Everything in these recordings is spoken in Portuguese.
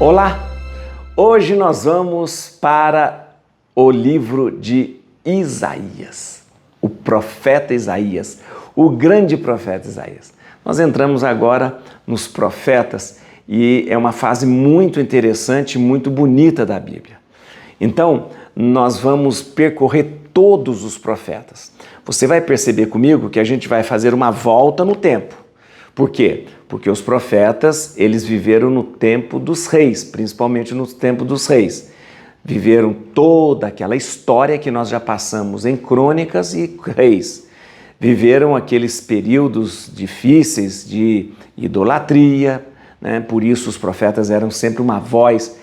Olá! Hoje nós vamos para o livro de Isaías, o profeta Isaías, o grande profeta Isaías. Nós entramos agora nos profetas e é uma fase muito interessante, muito bonita da Bíblia. Então, nós vamos percorrer todos os profetas. Você vai perceber comigo que a gente vai fazer uma volta no tempo. Por quê? Porque os profetas, eles viveram no tempo dos reis, principalmente no tempo dos reis. Viveram toda aquela história que nós já passamos em Crônicas e Reis. Viveram aqueles períodos difíceis de idolatria, né? Por isso os profetas eram sempre uma voz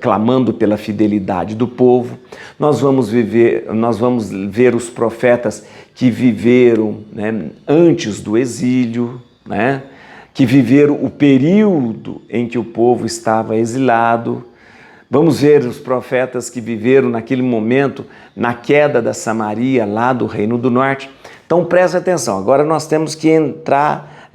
clamando pela fidelidade do povo. Nós vamos ver os profetas que viveram, né, antes do exílio, né, que viveram o período em que o povo estava exilado. Vamos ver os profetas que viveram naquele momento, na queda da Samaria, lá do Reino do Norte. Então preste atenção, agora nós temos que entrar,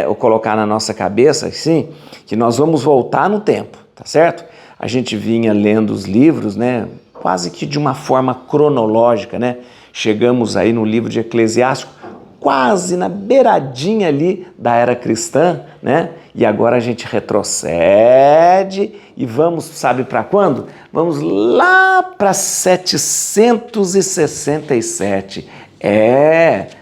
ou colocar na nossa cabeça, assim, que nós vamos voltar no tempo, tá certo? A gente vinha lendo os livros, né, quase que de uma forma cronológica, né? Chegamos aí no livro de Eclesiástico, quase na beiradinha ali da era cristã, né? E agora a gente retrocede e vamos, sabe para quando? Vamos lá para 767.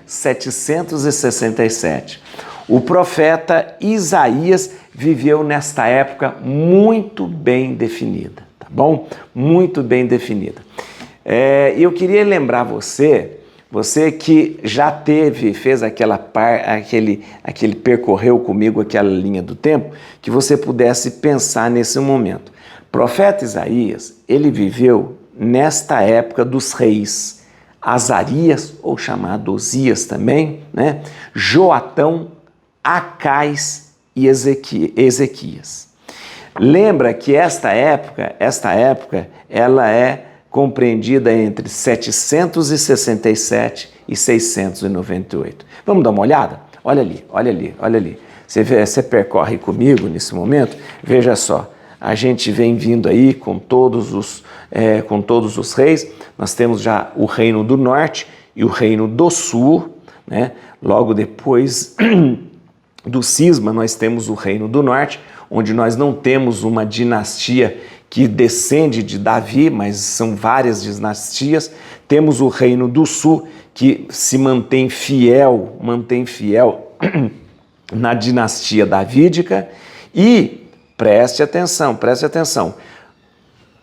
767. O profeta Isaías viveu nesta época muito bem definida, tá bom? Muito bem definida. Eu queria lembrar você que já fez percorreu comigo aquela linha do tempo, que você pudesse pensar nesse momento. O profeta Isaías, ele viveu nesta época dos reis, Azarias, ou chamado Osias também, né? Joatão, Acais e Ezequias. Lembra que esta época, ela é compreendida entre 767 e 698. Vamos dar uma olhada? Olha ali. Você percorre comigo nesse momento, veja só, a gente vem vindo aí com todos os reis. Nós temos já o Reino do Norte e o Reino do Sul, né? Logo depois do cisma, nós temos o Reino do Norte, onde nós não temos uma dinastia que descende de Davi, mas são várias dinastias. Temos o Reino do Sul, que se mantém fiel na dinastia davídica. E preste atenção,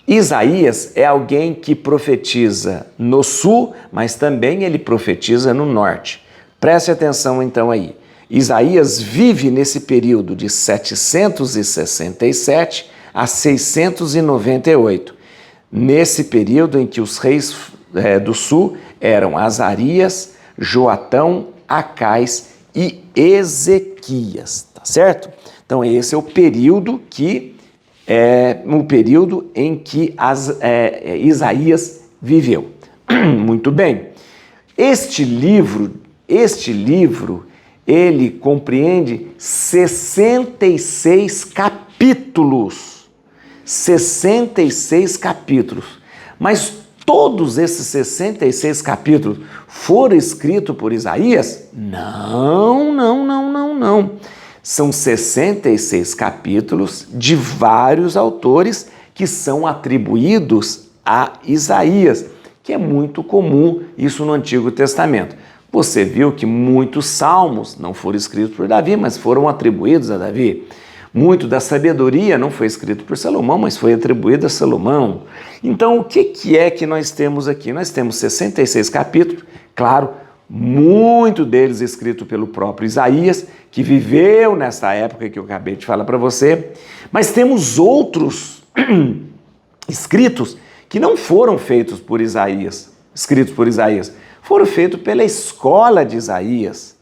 Isaías é alguém que profetiza no sul, mas também ele profetiza no norte. Preste atenção então aí. Isaías vive nesse período de 767 a 698, nesse período em que os reis do sul eram Azarias, Joatão, Acais e Ezequias, tá certo? Então esse é o período em que Isaías viveu. Muito bem. Este livro, ele compreende 66 capítulos. 66 capítulos. Mas todos esses 66 capítulos foram escritos por Isaías? Não. São 66 capítulos de vários autores que são atribuídos a Isaías, que é muito comum isso no Antigo Testamento. Você viu que muitos salmos não foram escritos por Davi, mas foram atribuídos a Davi. Muito da sabedoria não foi escrito por Salomão, mas foi atribuído a Salomão. Então, o que é que nós temos aqui? Nós temos 66 capítulos, claro, muito deles escrito pelo próprio Isaías, que viveu nessa época que eu acabei de falar para você, mas temos outros escritos que não foram feitos por Isaías, foram feitos pela escola de Isaías,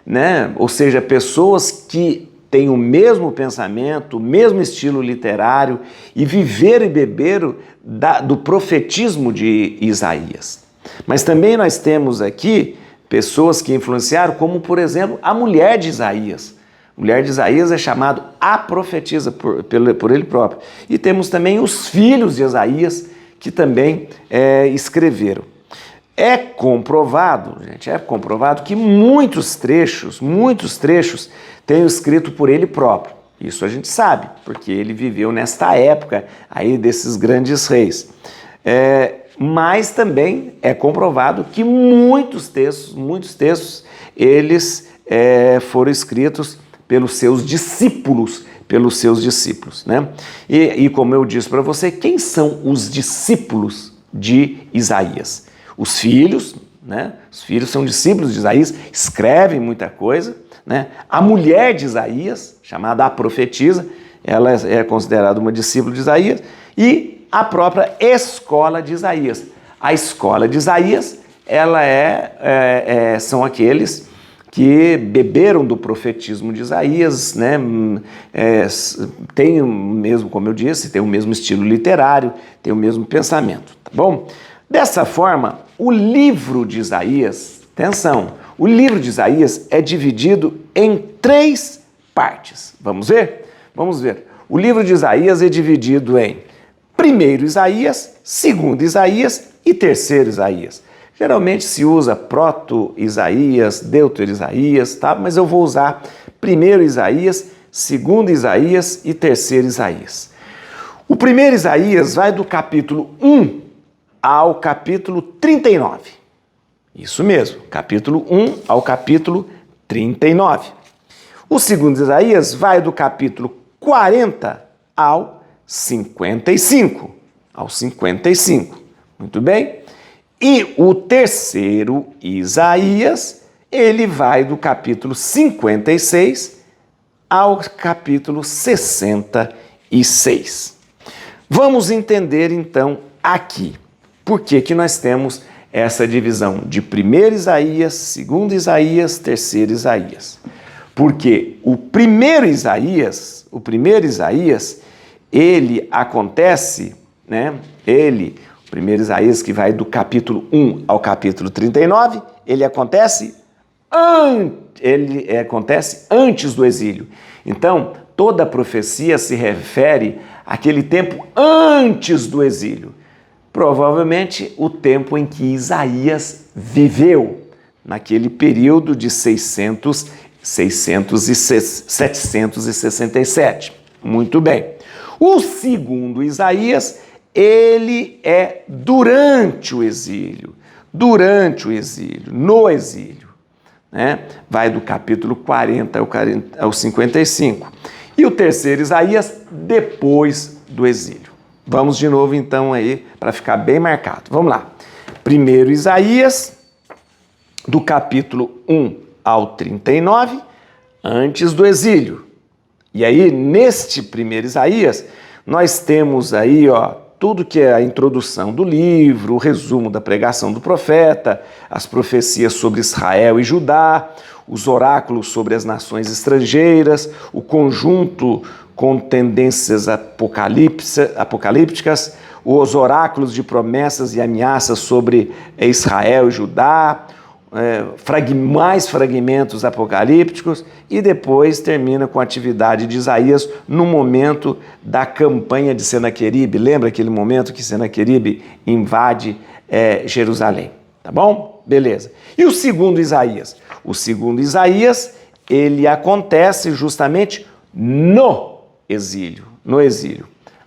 né? Ou seja, pessoas que têm o mesmo pensamento, o mesmo estilo literário e viveram e beberam do profetismo de Isaías. Mas também nós temos aqui pessoas que influenciaram, como por exemplo a mulher de Isaías. mulher de Isaías é chamado a profetisa por ele próprio. E temos também os filhos de Isaías que também escreveram. É comprovado que muitos trechos tenham escrito por ele próprio. Isso a gente sabe, porque ele viveu nesta época aí desses grandes reis. Mas também é comprovado que muitos textos, eles foram escritos pelos seus discípulos, né? E como eu disse para você, quem são os discípulos de Isaías? Os filhos, né? Os filhos são discípulos de Isaías, escrevem muita coisa, né? A mulher de Isaías, chamada a profetisa, ela é considerada uma discípula de Isaías, e a própria escola de Isaías. A escola de Isaías, ela são aqueles que beberam do profetismo de Isaías, né? Tem o mesmo, como eu disse, tem o mesmo estilo literário, tem o mesmo pensamento, tá bom? Dessa forma, o livro de Isaías, atenção, o livro de Isaías é dividido em 3 partes. Vamos ver? Vamos ver. O livro de Isaías é dividido em primeiro Isaías, segundo Isaías e terceiro Isaías. Geralmente se usa proto-Isaías, deutero-Isaías, tá? Mas eu vou usar primeiro Isaías, segundo Isaías e terceiro Isaías. O primeiro Isaías vai do capítulo 1 ao capítulo 39. Isso mesmo, capítulo 1 ao capítulo 39. O segundo Isaías vai do capítulo 40 ao 55. Muito bem? E o terceiro Isaías, ele vai do capítulo 56 ao capítulo 66. Vamos entender então aqui por que nós temos essa divisão de primeiro Isaías, segundo Isaías, terceiro Isaías. Porque o primeiro Isaías, ele acontece, né? O primeiro Isaías, que vai do capítulo 1 ao capítulo 39, ele acontece antes do exílio. Então, toda a profecia se refere àquele tempo antes do exílio. Provavelmente o tempo em que Isaías viveu, naquele período de 767. Muito bem. O segundo Isaías, ele é durante o exílio, no exílio, né? Vai do capítulo 40 ao 55. E o terceiro Isaías, depois do exílio. Vamos de novo então aí, para ficar bem marcado. Vamos lá. Primeiro Isaías, do capítulo 1 ao 39, antes do exílio. E aí, neste primeiro Isaías, nós temos aí, tudo que é a introdução do livro, o resumo da pregação do profeta, as profecias sobre Israel e Judá, os oráculos sobre as nações estrangeiras, o conjunto com tendências apocalípticas, os oráculos de promessas e ameaças sobre Israel e Judá, mais fragmentos apocalípticos, e depois termina com a atividade de Isaías no momento da campanha de Senaqueribe. Lembra aquele momento que Senaqueribe invade Jerusalém? Tá bom? Beleza. E o segundo Isaías? O segundo Isaías, ele acontece justamente no exílio.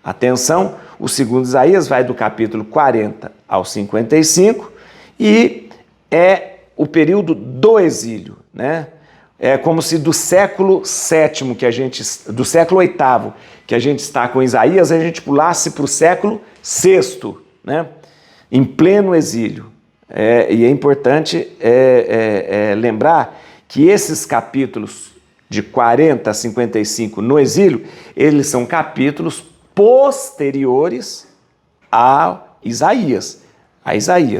Atenção, o segundo Isaías vai do capítulo 40 ao 55 e é o período do exílio, né? É como se do século VII, do século VIII, que a gente está com Isaías, a gente pulasse para o século VI, né? Em pleno exílio. E é importante lembrar que esses capítulos de 40 a 55 no exílio, eles são capítulos posteriores a Isaías,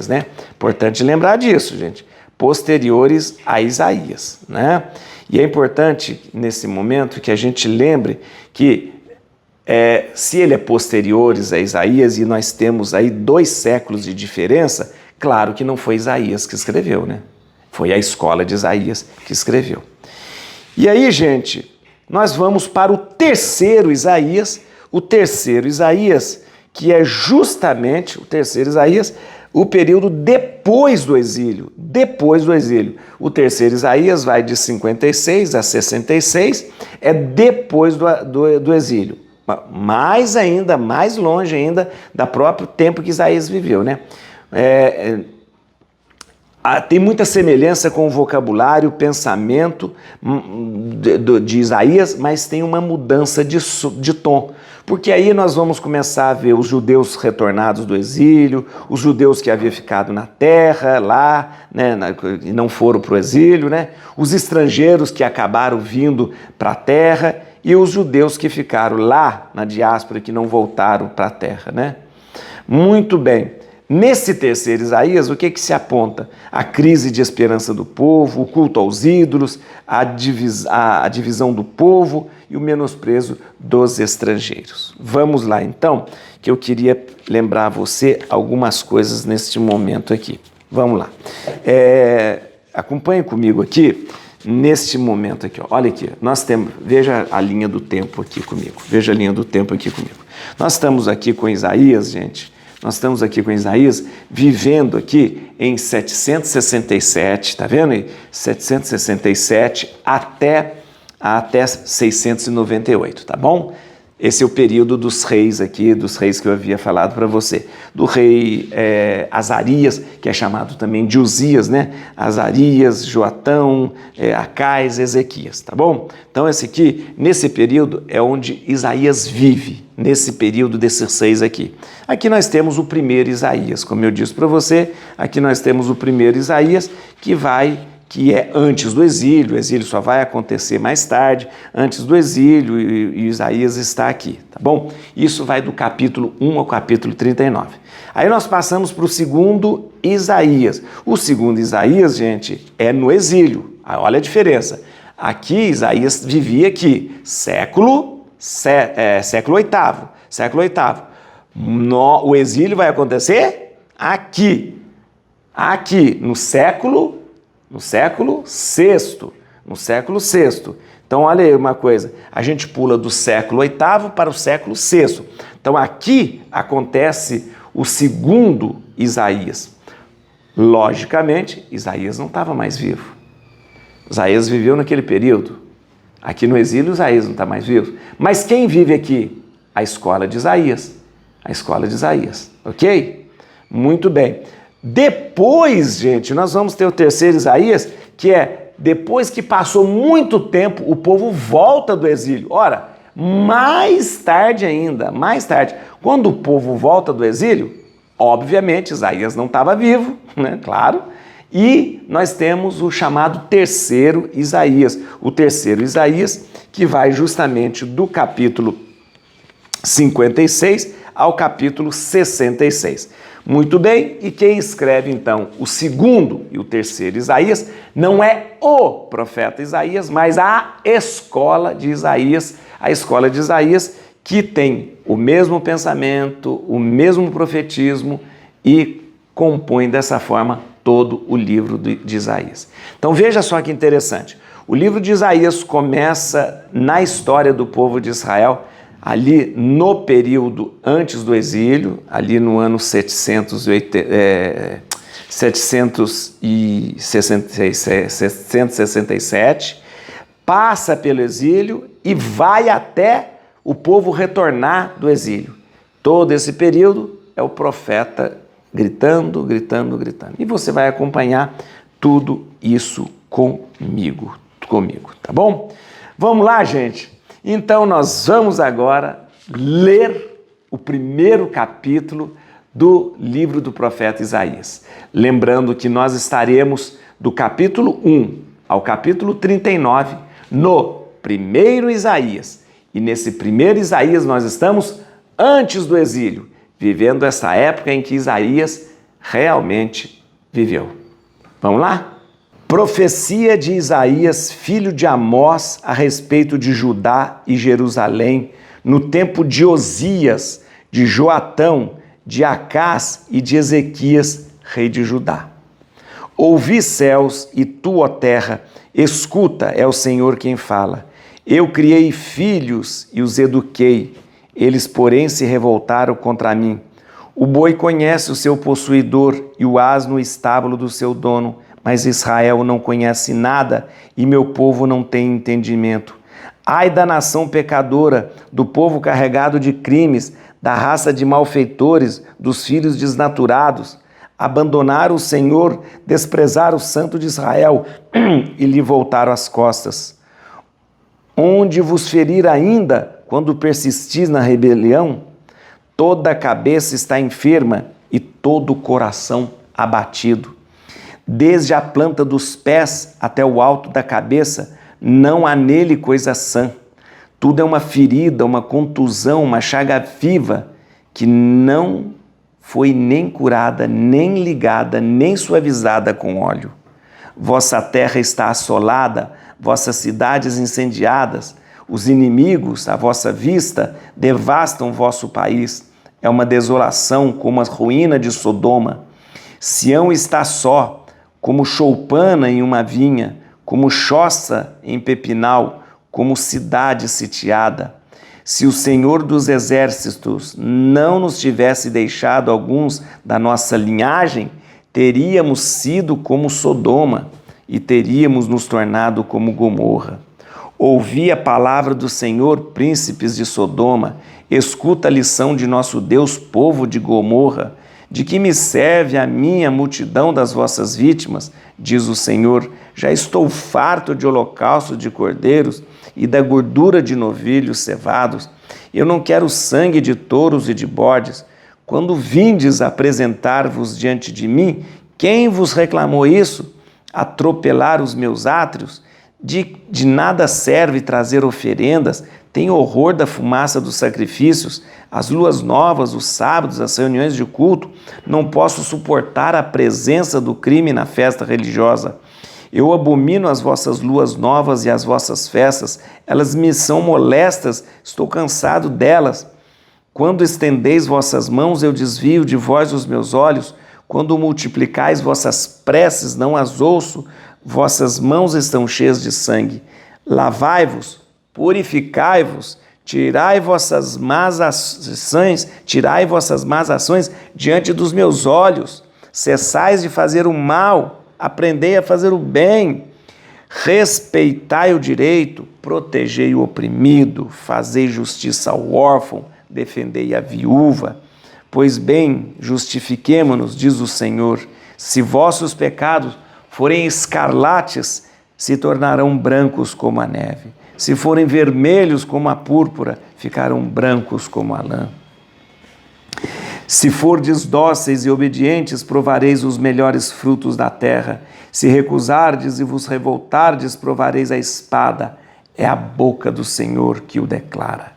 né? Importante lembrar disso, gente. Posteriores a Isaías, né? E é importante, nesse momento, que a gente lembre que se ele é posteriores a Isaías e nós temos aí 2 séculos de diferença, claro que não foi Isaías que escreveu, né? Foi a escola de Isaías que escreveu. E aí, gente, nós vamos para o terceiro Isaías, que é justamente o terceiro Isaías, o período depois do exílio. O terceiro Isaías vai de 56 a 66, é depois do exílio. Mais ainda, mais longe ainda do próprio tempo que Isaías viveu, né? Tem muita semelhança com o vocabulário, o pensamento de Isaías, mas tem uma mudança de tom. Porque aí nós vamos começar a ver os judeus retornados do exílio, os judeus que haviam ficado na terra, lá, né, e não foram para o exílio, né? Os estrangeiros que acabaram vindo para a terra e os judeus que ficaram lá na diáspora, que não voltaram para a terra, né? Muito bem. Nesse terceiro Isaías, o que se aponta? A crise de esperança do povo, o culto aos ídolos, a divisão do povo e o menosprezo dos estrangeiros. Vamos lá então, que eu queria lembrar a você algumas coisas neste momento aqui. Vamos lá. Acompanhe comigo aqui, neste momento aqui. Ó. Olha aqui, nós temos, veja a linha do tempo aqui comigo. Nós estamos aqui com Isaías, gente. Nós estamos aqui com Isaías vivendo aqui em 767, tá vendo aí? 767 até 698, tá bom? Esse é o período dos reis aqui, dos reis que eu havia falado para você. Do rei Azarias, que é chamado também de Uzias, né? Azarias, Joatão, Acais, Ezequias, tá bom? Então esse aqui, nesse período, é onde Isaías vive, nesse período desses reis aqui. Aqui nós temos o primeiro Isaías, como eu disse para você, aqui nós temos o primeiro Isaías que é antes do exílio. O exílio só vai acontecer mais tarde, antes do exílio, e Isaías está aqui, tá bom? Isso vai do capítulo 1 ao capítulo 39. Aí nós passamos para o segundo Isaías. O segundo Isaías, gente, é no exílio. Olha a diferença. Aqui, Isaías vivia aqui, século VIII. O exílio vai acontecer aqui, no século VI. Então, olha aí uma coisa, a gente pula do século VIII para o século VI. Então, aqui acontece o segundo Isaías. Logicamente, Isaías não estava mais vivo. Isaías viveu naquele período. Aqui no exílio, Isaías não está mais vivo. Mas quem vive aqui? A escola de Isaías. Ok? Muito bem. Depois, gente, nós vamos ter o terceiro Isaías, que é depois que passou muito tempo, o povo volta do exílio. Ora, mais tarde, quando o povo volta do exílio, obviamente Isaías não estava vivo, né? Claro, e nós temos o chamado terceiro Isaías. O terceiro Isaías, que vai justamente do capítulo 56 ao capítulo 66. Muito bem, e quem escreve então o segundo e o terceiro Isaías não é o profeta Isaías, mas a escola de Isaías, que tem o mesmo pensamento, o mesmo profetismo e compõe dessa forma todo o livro de Isaías. Então veja só que interessante, o livro de Isaías começa na história do povo de Israel, ali no período antes do exílio, ali no ano 767, passa pelo exílio e vai até o povo retornar do exílio. Todo esse período é o profeta gritando. E você vai acompanhar tudo isso comigo, tá bom? Vamos lá, gente? Então, nós vamos agora ler o primeiro capítulo do livro do profeta Isaías. Lembrando que nós estaremos do capítulo 1 ao capítulo 39 no primeiro Isaías. E nesse primeiro Isaías nós estamos antes do exílio, vivendo essa época em que Isaías realmente viveu. Vamos lá? Profecia de Isaías, filho de Amós, a respeito de Judá e Jerusalém, no tempo de Osias, de Joatão, de Acás e de Ezequias, rei de Judá. Ouvi, céus, e tu, ó terra, escuta, é o Senhor quem fala. Eu criei filhos e os eduquei, eles, porém, se revoltaram contra mim. O boi conhece o seu possuidor e o asno o estábulo do seu dono, mas Israel não conhece nada e meu povo não tem entendimento. Ai da nação pecadora, do povo carregado de crimes, da raça de malfeitores, dos filhos desnaturados. Abandonaram o Senhor, desprezaram o Santo de Israel e lhe voltaram as costas. Onde vos ferir ainda, quando persistis na rebelião? Toda a cabeça está enferma e todo o coração abatido. Desde a planta dos pés até o alto da cabeça, não há nele coisa sã. Tudo é uma ferida, uma contusão, uma chaga viva, que não foi nem curada, nem ligada, nem suavizada com óleo. Vossa terra está assolada, vossas cidades incendiadas, os inimigos, à vossa vista, devastam vosso país. É uma desolação como a ruína de Sodoma. Sião está só, como choupana em uma vinha, como choça em pepinal, como cidade sitiada. Se o Senhor dos Exércitos não nos tivesse deixado alguns da nossa linhagem, teríamos sido como Sodoma e teríamos nos tornado como Gomorra. Ouvi a palavra do Senhor, príncipes de Sodoma, escuta a lição de nosso Deus, povo de Gomorra. De que me serve a minha multidão das vossas vítimas, diz o Senhor. Já estou farto de holocausto de cordeiros e da gordura de novilhos cevados. Eu não quero sangue de touros e de bodes. Quando vindes apresentar-vos diante de mim, quem vos reclamou isso? Atropelar os meus átrios? De nada serve trazer oferendas, tenho horror da fumaça dos sacrifícios, as luas novas, os sábados, as reuniões de culto, não posso suportar a presença do crime na festa religiosa. Eu abomino as vossas luas novas e as vossas festas, elas me são molestas, estou cansado delas. Quando estendeis vossas mãos, eu desvio de vós os meus olhos, quando multiplicais vossas preces, não as ouço, vossas mãos estão cheias de sangue. Lavai-vos, purificai-vos, tirai vossas más ações diante dos meus olhos. Cessais de fazer o mal, aprendei a fazer o bem. Respeitai o direito, protegei o oprimido, fazei justiça ao órfão, defendei a viúva. Pois bem, justifiquemo-nos, diz o Senhor, se vossos pecados forem escarlates, se tornarão brancos como a neve. Se forem vermelhos como a púrpura, ficarão brancos como a lã. Se fordes dóceis e obedientes, provareis os melhores frutos da terra. Se recusardes e vos revoltardes, provareis a espada. É a boca do Senhor que o declara.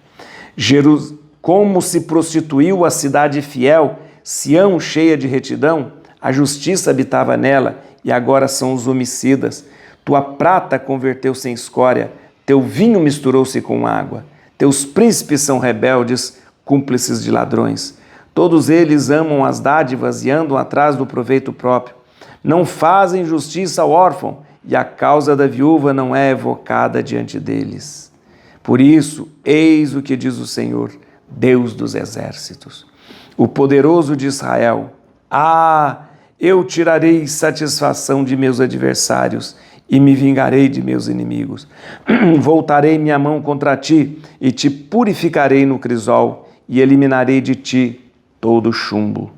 Como se prostituiu a cidade fiel, Sião cheia de retidão, a justiça habitava nela, e agora são os homicidas. Tua prata converteu-se em escória, teu vinho misturou-se com água. Teus príncipes são rebeldes, cúmplices de ladrões. Todos eles amam as dádivas e andam atrás do proveito próprio. Não fazem justiça ao órfão, e a causa da viúva não é evocada diante deles. Por isso, eis o que diz o Senhor, Deus dos exércitos, o poderoso de Israel. Eu tirarei satisfação de meus adversários e me vingarei de meus inimigos. Voltarei minha mão contra ti e te purificarei no crisol e eliminarei de ti todo chumbo.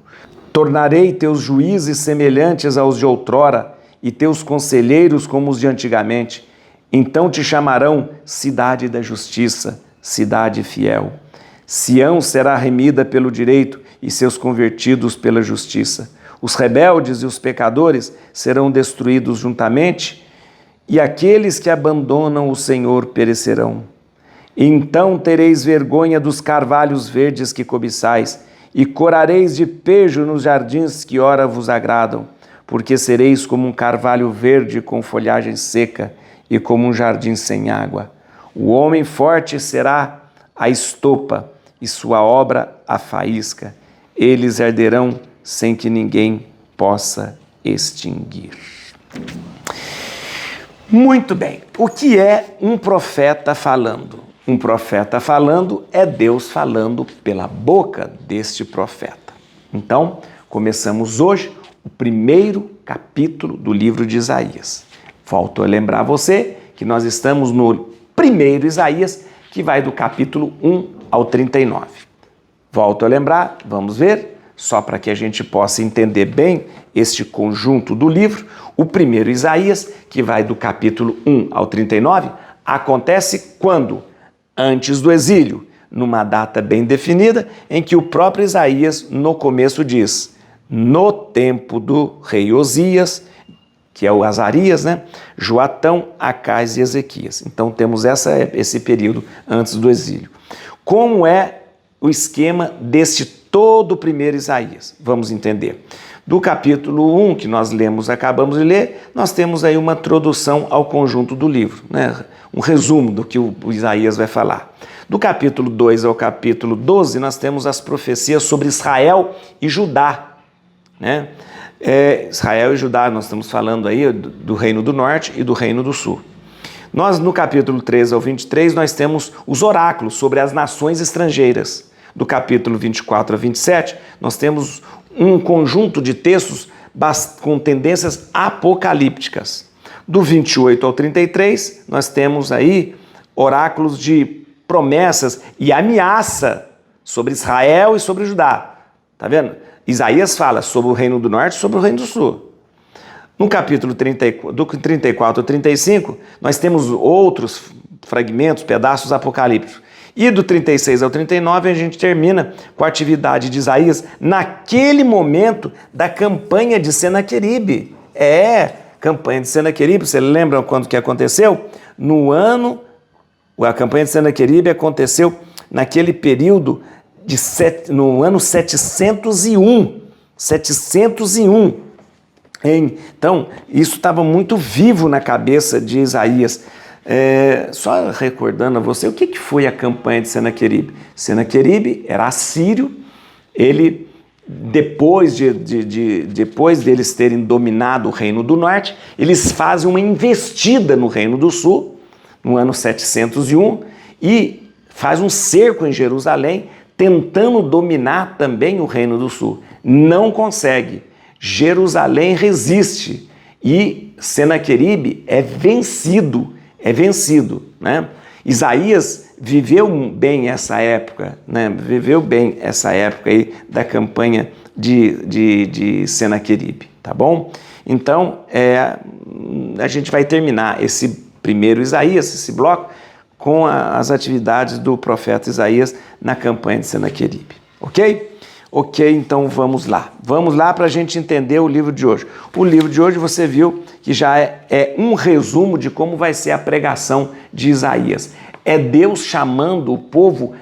Tornarei teus juízes semelhantes aos de outrora e teus conselheiros como os de antigamente. Então te chamarão cidade da justiça, cidade fiel. Sião será remida pelo direito e seus convertidos pela justiça. Os rebeldes e os pecadores serão destruídos juntamente, e aqueles que abandonam o Senhor perecerão. Então tereis vergonha dos carvalhos verdes que cobiçais, e corareis de pejo nos jardins que ora vos agradam, porque sereis como um carvalho verde com folhagem seca, e como um jardim sem água. O homem forte será a estopa, e sua obra a faísca. Eles arderão sem que ninguém possa extinguir. Muito bem. O que é um profeta falando? Um profeta falando é Deus falando pela boca deste profeta. Então, começamos hoje o primeiro capítulo do livro de Isaías. Volto a lembrar você que nós estamos no primeiro Isaías, que vai do capítulo 1 ao 39. Volto a lembrar, vamos ver, só para que a gente possa entender bem este conjunto do livro. O primeiro Isaías, que vai do capítulo 1 ao 39, acontece quando? Antes do exílio, numa data bem definida, em que o próprio Isaías, no começo, diz: no tempo do rei Osias, que é o Azarias, né? Joatão, Acais e Ezequias. Então temos esse período antes do exílio. Como é o esquema deste todo o primeiro Isaías? Vamos entender. Do capítulo 1, que nós acabamos de ler, nós temos aí uma introdução ao conjunto do livro, né? Um resumo do que o Isaías vai falar. Do capítulo 2 ao capítulo 12, nós temos as profecias sobre Israel e Judá, né? Israel e Judá, nós estamos falando aí do reino do norte e do reino do sul. Nós, no capítulo 13 ao 23, nós temos os oráculos sobre as nações estrangeiras. Do capítulo 24 a 27, nós temos um conjunto de textos com tendências apocalípticas. Do 28 ao 33, nós temos aí oráculos de promessas e ameaça sobre Israel e sobre Judá. Tá vendo? Isaías fala sobre o reino do norte e sobre o reino do sul. No capítulo 34 ao 35, nós temos outros fragmentos, pedaços apocalípticos. E do 36 ao 39, a gente termina com a atividade de Isaías naquele momento da campanha de Senaqueribe. Campanha de Senaqueribe, você lembra quando que aconteceu? A campanha de Senaqueribe aconteceu naquele período no ano 701. 701. Então, isso estava muito vivo na cabeça de Isaías. Só recordando a você, o que foi a campanha de Senaqueribe? Senaqueribe era assírio. Ele, depois deles terem dominado o reino do norte, eles fazem uma investida no reino do sul, no ano 701, e faz um cerco em Jerusalém, tentando dominar também o reino do sul. Não consegue. Jerusalém resiste e Senaqueribe é vencido, né? Isaías viveu bem essa época, né? Viveu bem essa época aí da campanha de Senaqueribe, tá bom? Então, a gente vai terminar esse primeiro Isaías, esse bloco, com as atividades do profeta Isaías na campanha de Senaqueribe, ok? Ok, então vamos lá. Vamos lá para a gente entender o livro de hoje. O livro de hoje você viu que já é um resumo de como vai ser a pregação de Isaías. É Deus chamando o povo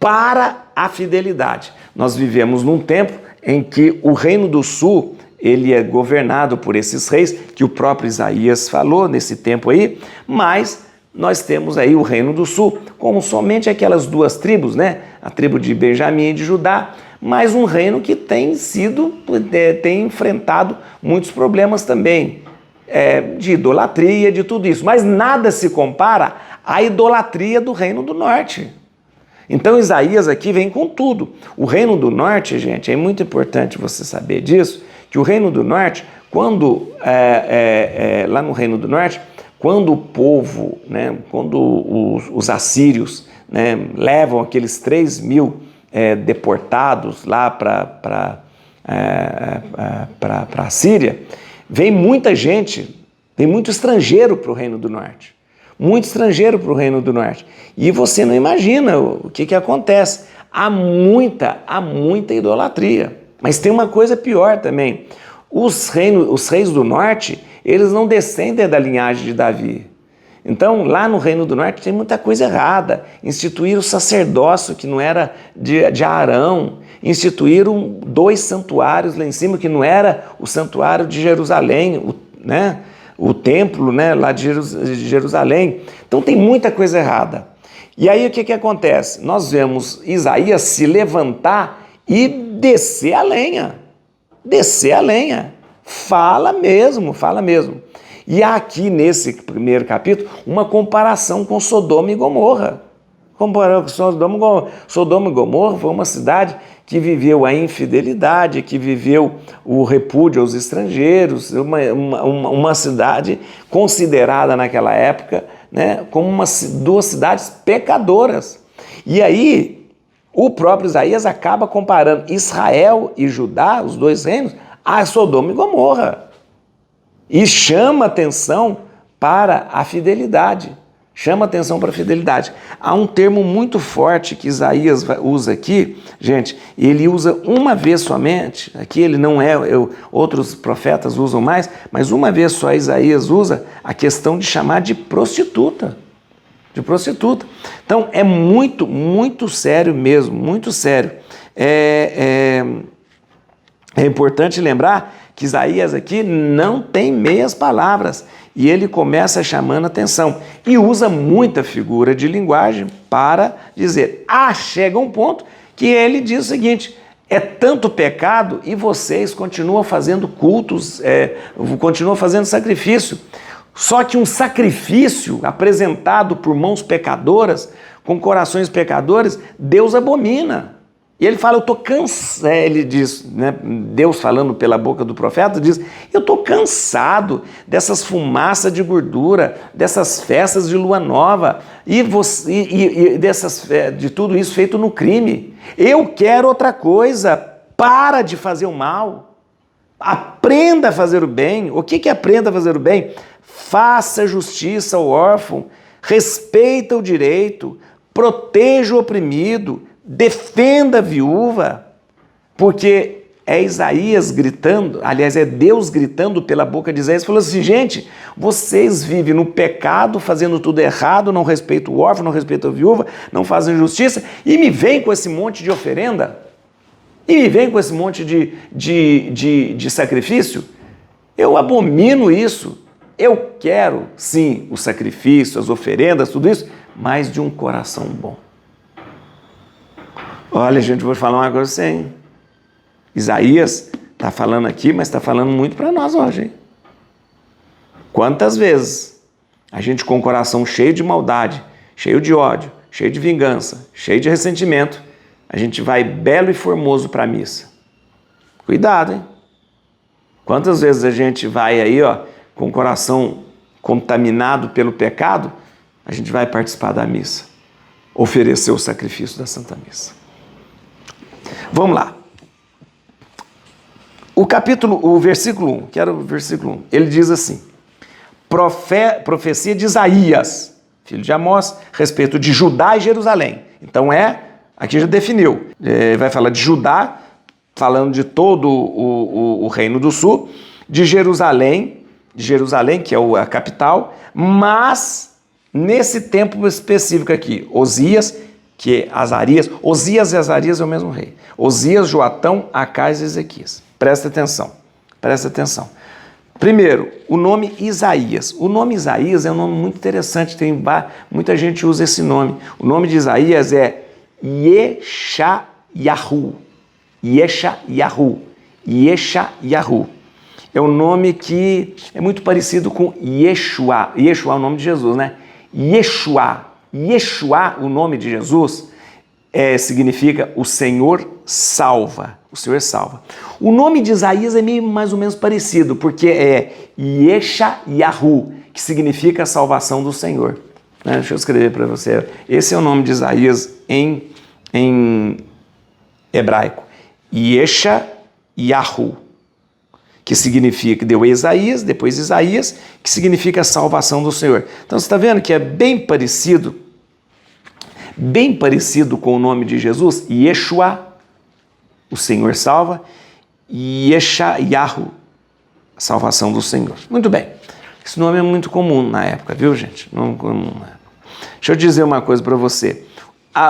para a fidelidade. Nós vivemos num tempo em que o reino do sul, ele é governado por esses reis, que o próprio Isaías falou nesse tempo aí, mas nós temos aí o reino do sul, como somente aquelas duas tribos, né? A tribo de Benjamim e de Judá, mas um reino que tem enfrentado muitos problemas também, de idolatria, de tudo isso. Mas nada se compara à idolatria do reino do norte. Então Isaías aqui vem com tudo. O reino do norte, gente, é muito importante você saber disso, que o reino do norte, quando lá no reino do norte, quando o povo, né, quando os assírios, né, levam aqueles 3.000 deportados lá para a Síria, vem muita gente, vem muito estrangeiro para o Reino do Norte. Muito estrangeiro para o Reino do Norte. E você não imagina o que acontece. Há muita idolatria. Mas tem uma coisa pior também. Os reis do Norte, eles não descendem da linhagem de Davi. Então, lá no Reino do Norte tem muita coisa errada. Instituíram o sacerdócio que não era de Arão. Instituíram 2 santuários lá em cima, que não era o santuário de Jerusalém, né? O templo, né, lá de Jerusalém. Então tem muita coisa errada. E aí o que acontece? Nós vemos Isaías se levantar e descer a lenha. Descer a lenha. Fala mesmo. E há aqui nesse primeiro capítulo uma comparação com Sodoma e Gomorra. Comparando com Sodoma e Gomorra, foi uma cidade que viveu a infidelidade, que viveu o repúdio aos estrangeiros, uma cidade considerada naquela época, né, como duas cidades pecadoras. E aí o próprio Isaías acaba comparando Israel e Judá, os dois reinos, a Sodoma e Gomorra. E chama atenção para a fidelidade. Chama atenção para a fidelidade. Há um termo muito forte que Isaías usa aqui, gente, ele usa uma vez somente, aqui ele não é, outros profetas usam mais, mas uma vez só Isaías usa a questão de chamar de prostituta. De prostituta. Então é muito, muito sério mesmo, muito sério. É importante lembrar que Isaías aqui não tem meias palavras e ele começa chamando atenção e usa muita figura de linguagem para dizer, chega um ponto que ele diz o seguinte, é tanto pecado e vocês continuam fazendo cultos, continuam fazendo sacrifício. Só que um sacrifício apresentado por mãos pecadoras, com corações pecadores, Deus abomina. E ele fala, eu estou cansado, ele diz, né, Deus falando pela boca do profeta, diz, eu estou cansado dessas fumaças de gordura, dessas festas de lua nova e de tudo isso feito no crime. Eu quero outra coisa, para de fazer o mal, aprenda a fazer o bem. O que aprenda a fazer o bem? Faça justiça ao órfão, respeita o direito, proteja o oprimido, defenda a viúva, porque é Isaías gritando, aliás, é Deus gritando pela boca de Isaías, falando assim, gente, vocês vivem no pecado, fazendo tudo errado, não respeitam o órfão, não respeitam a viúva, não fazem justiça, e me vem com esse monte de oferenda, e me vem com esse monte de sacrifício, eu abomino isso, eu quero, sim, o sacrifício, as oferendas, tudo isso, mas de um coração bom. Olha, gente, vou falar uma coisa assim. Isaías está falando aqui, mas está falando muito para nós hoje. Hein? Quantas vezes a gente com o coração cheio de maldade, cheio de ódio, cheio de vingança, cheio de ressentimento, a gente vai belo e formoso para a missa. Cuidado, hein? Quantas vezes a gente vai aí, com o coração contaminado pelo pecado, a gente vai participar da missa, oferecer o sacrifício da Santa Missa. Vamos lá. O versículo 1, que era o versículo 1, ele diz assim, profecia de Isaías, filho de Amós, respeito de Judá e Jerusalém. Então aqui já definiu, vai falar de Judá, falando de todo o reino do sul, de Jerusalém, que é a capital, mas nesse tempo específico aqui, Osias, que é Azarias, Osias e Azarias é o mesmo rei. Osias, Joatão, Acais e Ezequias. Presta atenção. Primeiro, o nome Isaías. O nome Isaías é um nome muito interessante, muita gente usa esse nome. O nome de Isaías é Yeshayahu. É um nome que é muito parecido com Yeshua. Yeshua é o nome de Jesus, né? Yeshua, o nome de Jesus, significa o Senhor salva. O Senhor salva. O nome de Isaías é meio mais ou menos parecido, porque é Yeshayahu, que significa a salvação do Senhor. Deixa eu escrever para você. Esse é o nome de Isaías em hebraico. Yeshayahu, que significa, deu Isaías, depois Isaías, que significa a salvação do Senhor. Então você está vendo que é bem parecido com o nome de Jesus, Yeshua, o Senhor salva, e Yeshayahu, a salvação do Senhor. Muito bem, esse nome é muito comum na época, viu, gente? Nome comum na época. Deixa eu dizer uma coisa para você.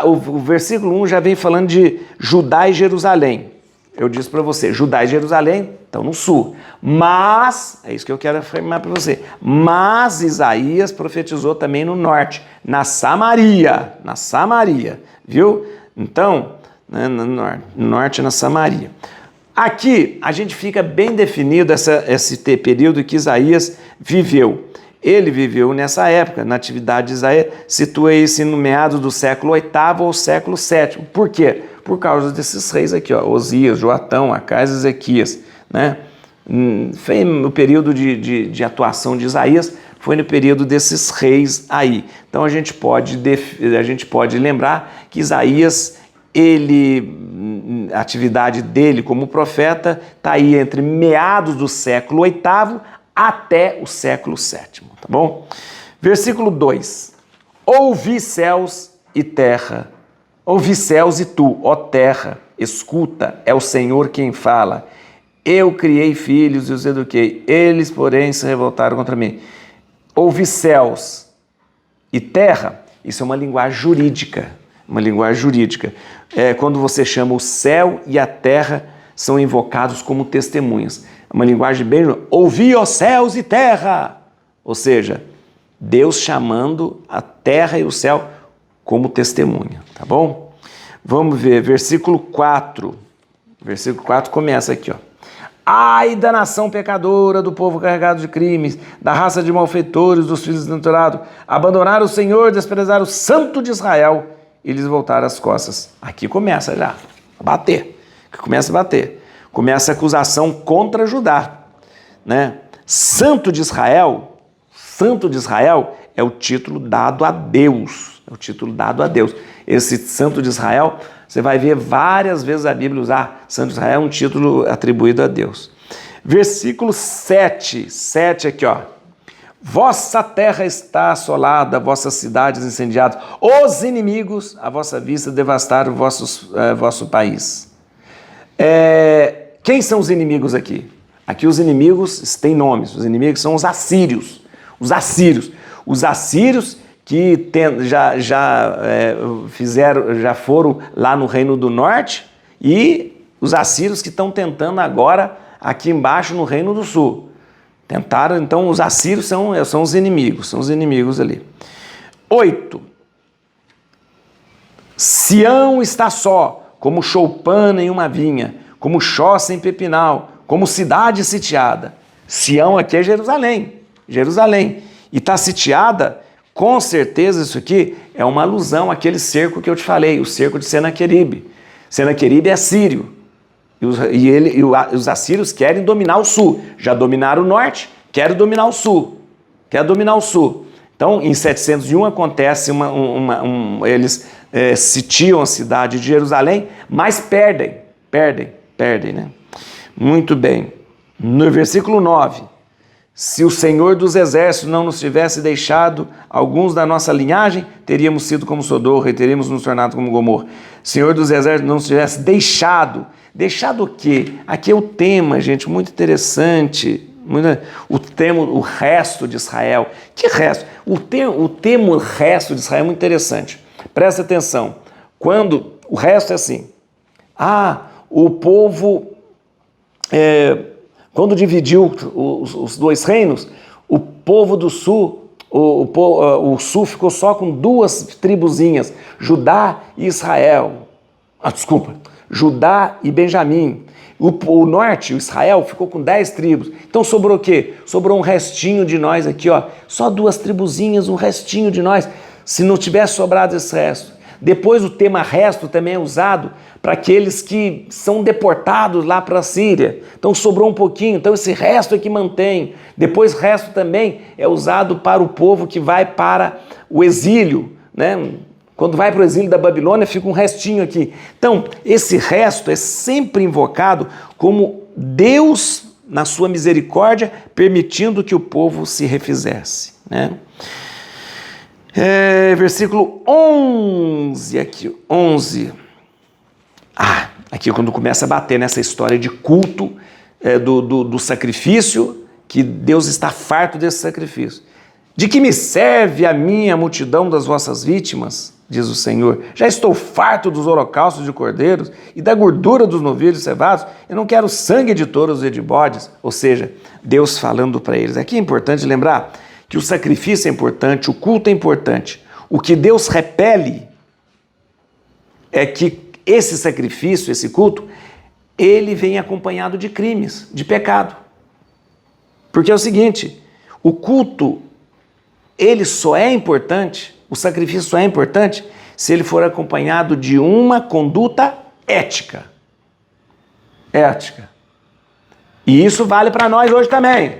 O versículo 1 já vem falando de Judá e Jerusalém. Eu disse para você, Judá e Jerusalém estão no sul, mas, é isso que eu quero afirmar para você, mas Isaías profetizou também no norte, na Samaria, viu? Então, no norte, na Samaria. Aqui a gente fica bem definido esse período que Isaías viveu. Ele viveu nessa época, na atividade de Isaías, situa-se no meados do século VIII ou século VII. Por quê? Por causa desses reis aqui, ó, Osias, Joatão, Acais e Ezequias, né? Foi no período de atuação de Isaías, foi no período desses reis aí. Então a gente pode lembrar que Isaías, a atividade dele como profeta está aí entre meados do século VIII até o século VII, tá bom? Versículo 2. Ouvi céus e terra, ouvi céus e tu, ó terra, escuta, é o Senhor quem fala. Eu criei filhos e os eduquei, eles, porém, se revoltaram contra mim. Ouvi céus e terra, isso é uma linguagem jurídica, quando você chama o céu e a terra, são invocados como testemunhas. É uma linguagem bem... Ouvi, ó céus e terra! Ou seja, Deus chamando a terra e o céu como testemunha, tá bom? Vamos ver, versículo 4. Versículo 4 começa aqui, ó. Ai da nação pecadora, do povo carregado de crimes, da raça de malfeitores, dos filhos desnaturados, abandonaram o Senhor, desprezaram o Santo de Israel e lhes voltaram as costas. Aqui começa já a bater, começa a acusação contra Judá, né? Santo de Israel é o título dado a Deus, Esse Santo de Israel, você vai ver várias vezes a Bíblia usar Santo de Israel, é um título atribuído a Deus. Versículo 7 aqui, ó. Vossa terra está assolada, vossas cidades incendiadas, os inimigos à vossa vista devastaram vosso país. Quem são os inimigos aqui? Aqui os inimigos têm nomes, os inimigos são os assírios. Os assírios que já foram lá no Reino do Norte, e os assírios que estão tentando agora aqui embaixo no Reino do Sul. Tentaram, então os assírios são os inimigos ali. 8. Sião está só, como choupana em uma vinha, como choça em pepinal, como cidade sitiada. Sião aqui é Jerusalém. E está sitiada, com certeza isso aqui é uma alusão àquele cerco que eu te falei, o cerco de Senaqueribe. Senaqueribe é sírio. E os assírios querem dominar o sul. Já dominaram o norte, querem dominar o sul. Então, em 701 acontece eles sitiam a cidade de Jerusalém, mas perdem, né? Muito bem. No versículo 9. Se o Senhor dos Exércitos não nos tivesse deixado alguns da nossa linhagem, teríamos sido como Sodoma e teríamos nos tornado como Gomorra. Senhor dos Exércitos não nos tivesse deixado. Deixado o quê? Aqui é o tema, gente, muito interessante. O resto de Israel. Que resto? O termo resto de Israel é muito interessante. Presta atenção. Quando o resto é assim. O povo... Quando dividiu os dois reinos, o povo do sul, o sul ficou só com duas tribuzinhas, Judá e Israel. Judá e Benjamim. O norte, o Israel, ficou com 10 tribos. Então sobrou o quê? Sobrou um restinho de nós aqui, ó. Só duas tribuzinhas, um restinho de nós. Se não tivesse sobrado esse resto. Depois o tema resto também é usado para aqueles que são deportados lá para a Síria. Então sobrou um pouquinho, então esse resto é que mantém. Depois resto também é usado para o povo que vai para o exílio, né? Quando vai para o exílio da Babilônia, fica um restinho aqui. Então, esse resto é sempre invocado como Deus, na sua misericórdia, permitindo que o povo se refizesse, né? Versículo 11, aqui, 11. Aqui é quando começa a bater nessa história de culto do sacrifício, que Deus está farto desse sacrifício. De que me serve a minha multidão das vossas vítimas, diz o Senhor. Já estou farto dos holocaustos de cordeiros e da gordura dos novilhos cevados. Eu não quero sangue de touros e de bodes. Ou seja, Deus falando para eles. Aqui é importante lembrar que o sacrifício é importante, o culto é importante. O que Deus repele é que esse sacrifício, esse culto, ele vem acompanhado de crimes, de pecado. Porque é o seguinte, o culto, ele só é importante, o sacrifício só é importante se ele for acompanhado de uma conduta ética. Ética. E isso vale para nós hoje também.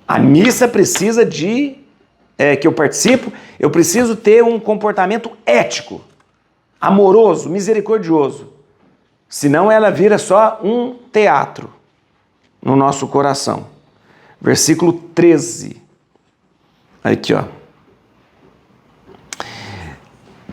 A missa precisa que eu participo, eu preciso ter um comportamento ético, amoroso, misericordioso. Senão ela vira só um teatro no nosso coração. Versículo 13. Aqui, ó.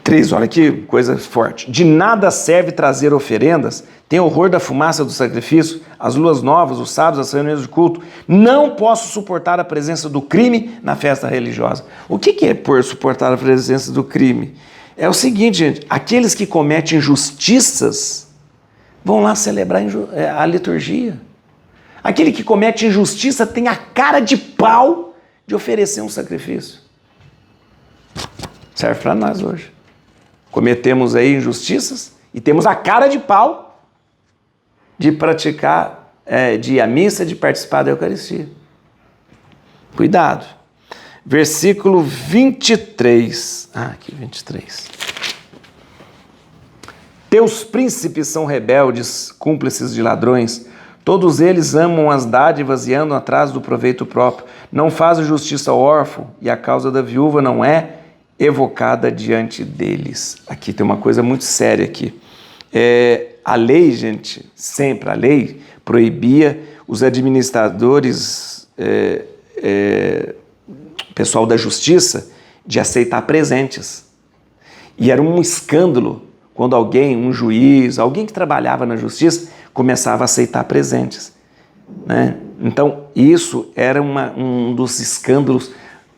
13, olha que coisa forte. De nada serve trazer oferendas, tem horror da fumaça do sacrifício, as luas novas, os sábados, as reuniões de culto. Não posso suportar a presença do crime na festa religiosa. O que é por suportar a presença do crime? É o seguinte, gente, aqueles que cometem injustiças vão lá celebrar a liturgia. Aquele que comete injustiça tem a cara de pau de oferecer um sacrifício. Serve para nós hoje. Cometemos aí injustiças e temos a cara de pau de praticar, de ir à missa, de participar da Eucaristia. Cuidado. Versículo 23. Aqui 23. Teus príncipes são rebeldes, cúmplices de ladrões. Todos eles amam as dádivas e andam atrás do proveito próprio. Não fazem justiça ao órfão e a causa da viúva não é evocada diante deles. Aqui tem uma coisa muito séria aqui. A lei, gente, sempre a lei proibia os administradores, pessoal da justiça, de aceitar presentes. E era um escândalo quando alguém, um juiz, alguém que trabalhava na justiça, começava a aceitar presentes, né? Então, isso era um dos escândalos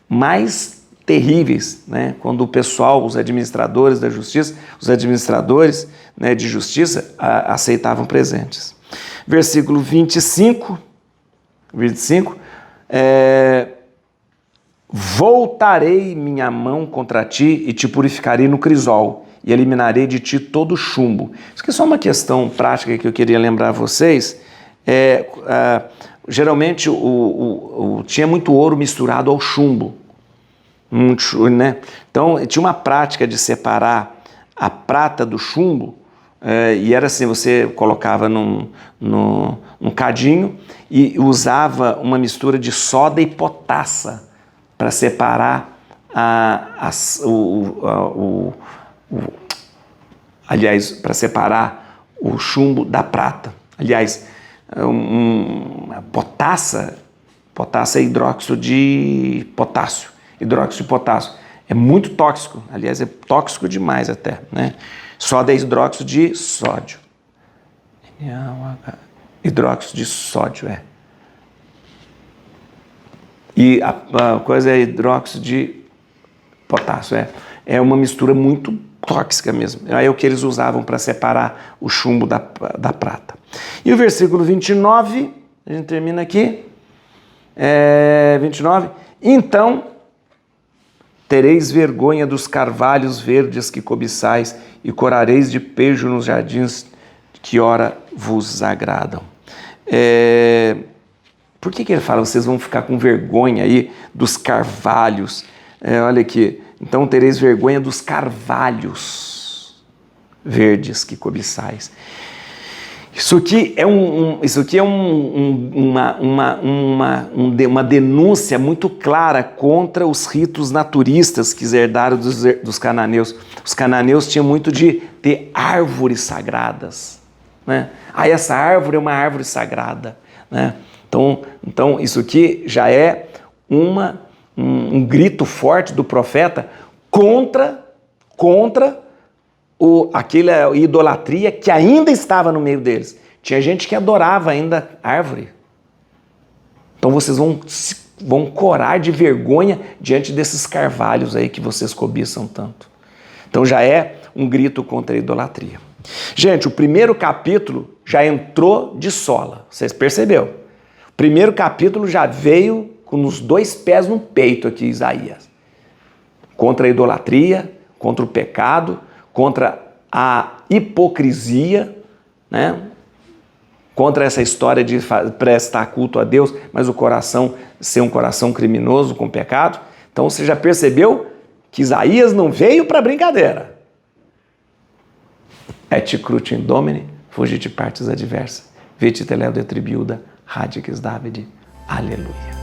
mais terríveis, né? Quando o pessoal, os administradores da justiça, os administradores, né, de justiça, aceitavam presentes. Versículo 25, voltarei minha mão contra ti e te purificarei no crisol e eliminarei de ti todo o chumbo. Isso aqui é só uma questão prática que eu queria lembrar a vocês. Geralmente tinha muito ouro misturado ao chumbo. Né? Então tinha uma prática de separar a prata do chumbo, e era assim, você colocava num cadinho e usava uma mistura de soda e potassa para separar para separar o chumbo da prata. Aliás, potassa é hidróxido de potássio. Hidróxido de potássio é muito tóxico, aliás, é tóxico demais até, né? Soda é hidróxido de sódio. Hidróxido de sódio, E a coisa é hidróxido de potássio, é uma mistura muito tóxica mesmo. É o que eles usavam para separar o chumbo da prata. E o versículo 29, a gente termina aqui, 29, então tereis vergonha dos carvalhos verdes que cobiçais e corareis de pejo nos jardins que ora vos agradam. Por que ele fala, vocês vão ficar com vergonha aí dos carvalhos? Olha aqui, então tereis vergonha dos carvalhos verdes que cobiçais. Isso aqui é uma denúncia muito clara contra os ritos naturistas que herdaram dos cananeus. Os cananeus tinham muito de ter árvores sagradas, né? Essa árvore é uma árvore sagrada, né? Então isso aqui já é um grito forte do profeta contra aquela idolatria que ainda estava no meio deles. Tinha gente que adorava ainda árvore. Então vocês vão corar de vergonha diante desses carvalhos aí que vocês cobiçam tanto. Então já é um grito contra a idolatria. Gente, o primeiro capítulo já entrou de sola. Vocês perceberam? O primeiro capítulo já veio com os dois pés no peito aqui, Isaías. Contra a idolatria, contra o pecado, contra a hipocrisia, né? Contra essa história de prestar culto a Deus, mas o coração ser um coração criminoso com pecado. Então você já percebeu que Isaías não veio para brincadeira. Et crutim domine, fugit partes adversa, vete teleo de tribiuda, radix Davide. Aleluia.